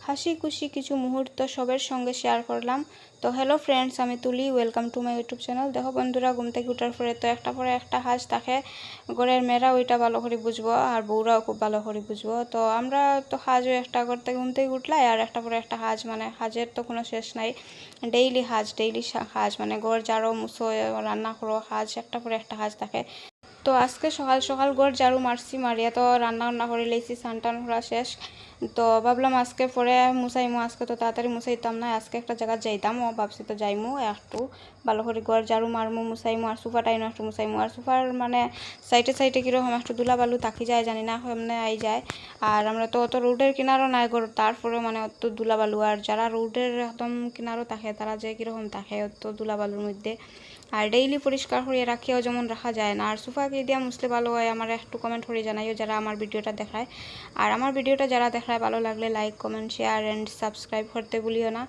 হাসি খুশি কিছু মুহূর্ত সবার সঙ্গে শেয়ার করলাম। তো হ্যালো ফ্রেন্ডস, আমি তুলি, welcome to my YouTube channel. দেখো বন্ধুরা, ঘুম থেকে উঠার পরে তো একটা পরে একটা হাঁস থাকে। ঘরের মেয়েরা ওইটা ভালো করে বুঝবো আর বউরাও খুব ভালো করে বুঝবো। তো আমরা তো হাঁসও একটা করতে ঘুম থেকে উঠলাই আর একটা পরে একটা হাঁস, মানে হাঁসের তো কোনো শেষ নাই। ডেইলি হাঁস মানে ঘর ঝাড়ো মুছো রান্না করো, হাঁস একটা পরে একটা হাঁস থাকে। তো আজকে সকাল সকাল ঘর ঝাড়ু মারিয়া তো রান্না করে লেছি, স্নান টান করা শেষ। তো ভাবলাম আজকে পরে মুছাইমু, আজকে তো তাড়াতাড়ি মুছাইতাম না, আজকে একটা জায়গা যাইতাম, ও ভাবছি তো যাইমু একটু ভালো করে ঘর ঝাড়ু মারমু, মুছাইমু আর সোফাটাইনও একটু মুছাইমু। আর সোফার মানে সাইডে কীরকম একটু ধুলা বালু থাকি যায়, জানি না কেমনে আই যায়। আর আমরা তো অত রোডের কিনারও নাই ঘর, তারপরে মানে অত ধুলা বালু। আর যারা রোডের একদম কিনারও থাকে তারা যে কীরকম থাকে অত ধুলা বালুর মধ্যে। আর ডেইলি পরিষ্কার করিয়ে রাখিও যেমন রাখা যায় না। আর সোফাকে দিয়া মুছলে ভালো হয়, আমার একটু কমেন্ট করে জানাইও যারা আমার ভিডিওটা দেখায়। আর আমার ভিডিওটা যারা দেখায় ভালো লাগলে like comment share and subscribe করতে ভুলিও না।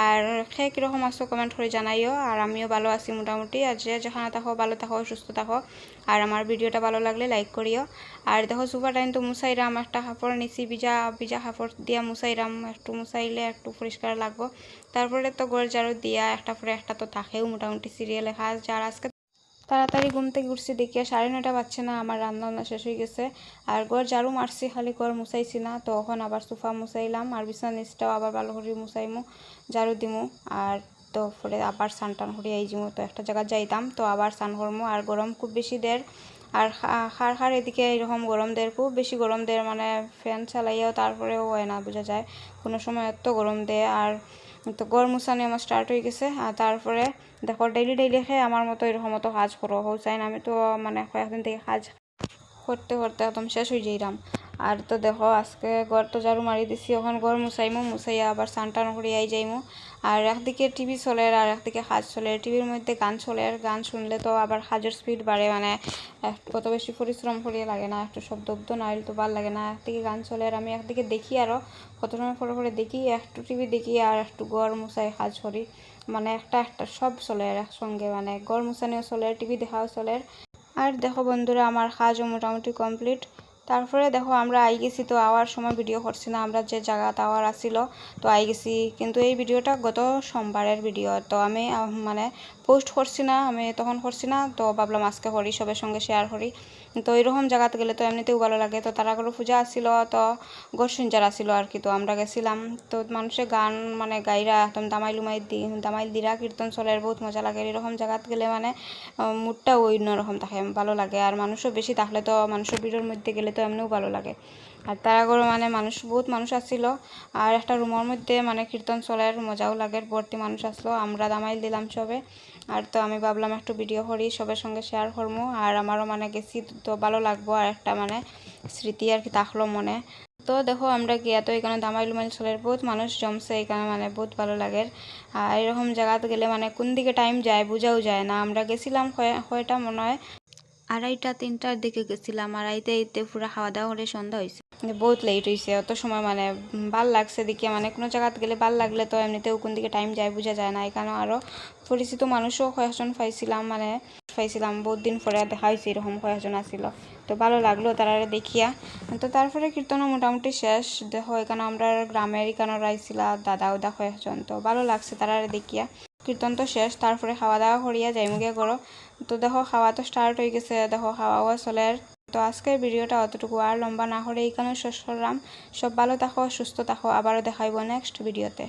আর সে কীরকম আসো কমেন্ট করে জানাইও। আর আমিও ভালো আছি মোটামুটি। আর যে যেখানে থাকো ভালো থাকো, সুস্থ থাকো। আর আমার ভিডিওটা ভালো লাগলে লাইক করিও। আর দেখো সোফা টাইম তো মুছাইরাম, একটা কাপড় নিছি, ভিজা কাপড় দিয়া মুছাইরাম, একটু মুছাইলে একটু পরিষ্কার লাগবো। তারপরে তো ঘর ঝাড়ু দিয়া একটা পরে একটা তো থাকেও মোটামুটি সিরিয়ালে কাজ। আর আজকে তাড়াতাড়ি ঘুম থেকে উঠছি দেখিয়া 9:30 বাজছে না, আমার রান্না শেষ হয়ে গেছে। আর ঘর ঝাড়ু মারছি, খালি ঘর মুছাইছি না। তো এখন আবার সোফা মুছাইলাম আর বিছানা নিচটাও আবার ভালো করে মুছাইমু, ঝাড়ু দিমু। আর তো পরে আবার স্নান টান করে আইজিমু, তো একটা জায়গা যাইতাম, তো আবার স্নান করমু। আর গরম খুব বেশি দের। আর খার এদিকে এরকম গরম দের, খুব বেশি গরম দের, মানে ফ্যান চালাইয়াও তারপরেও হয় না, বোঝা যায় কোনো সময় এত গরম দেয়। আর তো ঘর মুছানি আমার স্টার্ট হয়ে গেছে। আর তারপরে দেখো ডেইলি খেয়ে আমার মতো এরকম মতো কাজ করো হো চাই না, আমি তো মানে কয়েকদিন থেকে কাজ করতে করতে একদম শেষ হয়ে যাইলাম। আর তো দেখো আজকে ঘর তো ঝাড়ু মারি দিছি, এখন ঘর মুছাইয়া আবার স্নান টান করে আই যাইমু। আর একদিকে টিভি চলে আর একদিকে কাজ চলে, টিভির মধ্যে গান চলে, আর গান শুনলে তো আবার কাজের স্পিড বাড়ে, মানে কত বেশি পরিশ্রম করিয়ে লাগে না, একটু শব্দ না হইলে তো ভালো লাগে না। একদিকে গান চলে আর আমি একদিকে দেখি, আরও কত সময় পরে দেখি, একটু টিভি দেখি আর একটু ঘর মুছাই কাজ করি, মানে একটা সব চলে একসঙ্গে, মানে ঘর মুছানিও চলে, টিভি দেখাও চলে। আর দেখো বন্ধুরা, আমার কাজও মোটামুটি কমপ্লিট। তারপরে দেখো আমরা আই গেছি, তো আওয়ার সময় ভিডিও করছি না, আমরা যে জায়গাতে আওয়ার আসছিল তো আই গেছি। কিন্তু এই ভিডিওটা গত সোমবারের ভিডিও, তো আমি মানে পোস্ট করছি না, আমি তখন করছি না, তো ভাবলাম আজকে করি, সবার সঙ্গে শেয়ার করি। তো এইরকম জায়গাতে গেলে তো এমনিতেও ভালো লাগে। তো তারা করে পূজা আসছিল, তো গরসিনজার আসছিল আর কি, তো আমরা গেছিলাম। তো মানুষের গান মানে গাইরা একদম দামাইল দিরা কীর্তন চলে, বহুত মজা লাগে। এরকম জায়গাতে গেলে মানে মুডটাও অন্যরকম থাকে, ভালো লাগে। আর মানুষও বেশি থাকলে তো, মানুষের ভিড়ের মধ্যে গেলে তো এমনিও ভালো লাগে। আর তারা করে মানে বহুত মানুষ আসছিল। আর একটা রুমের মধ্যে মানে কীর্তন চলার মজাও লাগে, ভর্তি মানুষ আসলো, আমরা দামাইল দিলাম সবে। আর তো আমি ভাবলাম একটু ভিডিও করি, সবার সঙ্গে শেয়ার করবো। আর আমারও মানে গেছি তো ভালো লাগবো, আর একটা মানে স্মৃতি আর কি থাকলো মনে। তো দেখো আমরা গিয়া তো এখানে দামাইল চলের বহুত মানুষ জমছে এখানে, মানে বহুত ভালো লাগে। আর এরকম জায়গাতে গেলে মানে কোন দিকে টাইম যায় বোঝাও যায় না। আমরা গেছিলাম কয়টা মনে হয় 2:30-3টার দিকে গেছিলাম, আর আইতে পুরো খাওয়া দাওয়া করে সন্ধ্যা হয়েছে, বহুত লেট হয়েছে। অত সময় মানে ভাল লাগছে দেখে, মানে কোনো জায়গাতে গেলে ভাল লাগলে তো এমনিতেও কোন দিকে টাইম যায় বোঝা যায় না। এখানেও আরও পরিচিত মানুষও কয়েকজন পাইছিলাম, বহুত দিন পরে দেখা হয়েছে, এরকম কয়েকজন আসছিল, তো ভালো লাগলো তারা দেখিয়া। তো তারপরে কীর্তনও মোটামুটি শেষ। দেখো এখানে আমরা গ্রামের এখানে রাইছিলা দাদা কয়েকজন, তো ভালো লাগছে তারা দেখিয়া। কীর্তন তো শেষ, তারপরে খাওয়া দাওয়া করিয়া যাইমুগে করো। তো দেখো খাওয়া তো স্টার্ট হয়ে গেছে, দেখো খাওয়াও চলে। তো আজকের ভিডিওটা অতটুকু, আর লম্বা না করে এইখানে শেষ করলাম। সব ভালো থাকো, সুস্থ থাকো, আবারও দেখাইব নেক্সট ভিডিওতে।